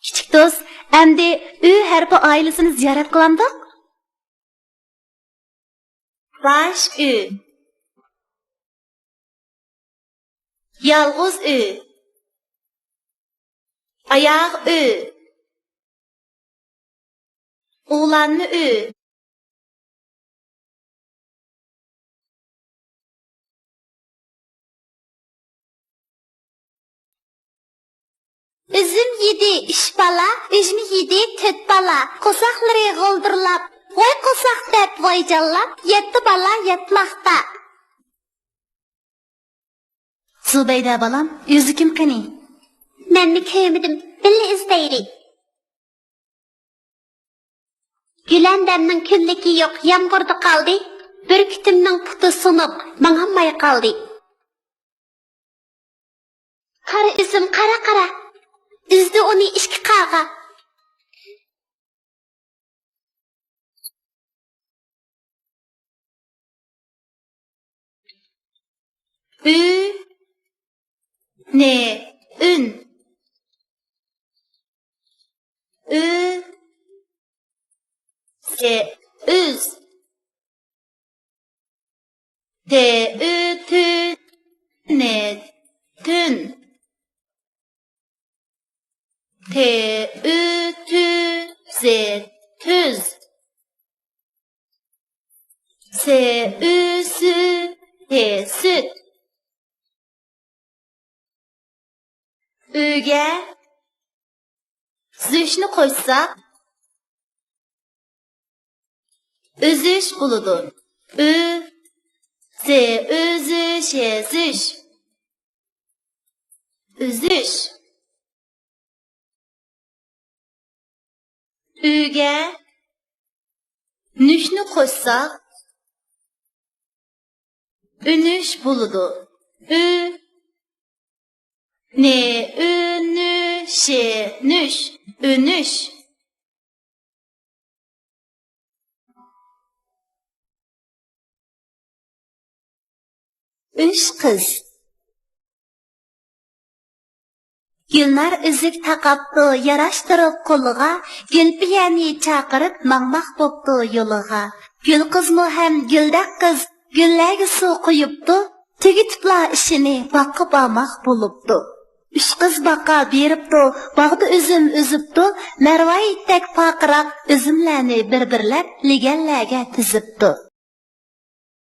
Kichik do'st, endi ü harfi oilasini ziyorat qilamdiq. Bash ü. Yalg'iz ü. Oyoq ü. O'g'lanni ü. Üzüm yedi üç bala, üzümü yedi töt bala. Qo'saqlari g'ildirlab, voy qo'saq deb voyjallab, yetti bala yetmoqda. Zubayda balam, o'zi kim qani? Menni ko'rmadim, billa izlayri. Gülandemning kunligi yo'q, yomg'irda qoldi. Burkutimning puti sunib, mang'amay qoldi. Qara üzüm qara. Üzdi onu ikki qaga. Ü ne ün. Ü se üz. Te ü tü ne tün. Te ü tü ze tüz. Se ü sü te süt. Üge züşni qo'shsak üzüş buludu. Ü ze üzüş ezüş. Üzüş. Üge nüşni qo'shsak ünüş buludu. Ü ne ünüş nüş ünüş. Üç kız. Gülnar üzük taqaptı, yaraştırıp qoluğa, Gülpiyani chaqirib mangmaq bo'pti yo'liga. Gül qizmi ham güldaq qiz, güllarga suv quyibdi, tugitibla ishini boqib olmoq bo'libdi. Üç qiz baqa beribdi, bog'da üzüm üzibdi, marvoyitdek poqiroq üzümlarni bir-birlab leganlarga tizibdi.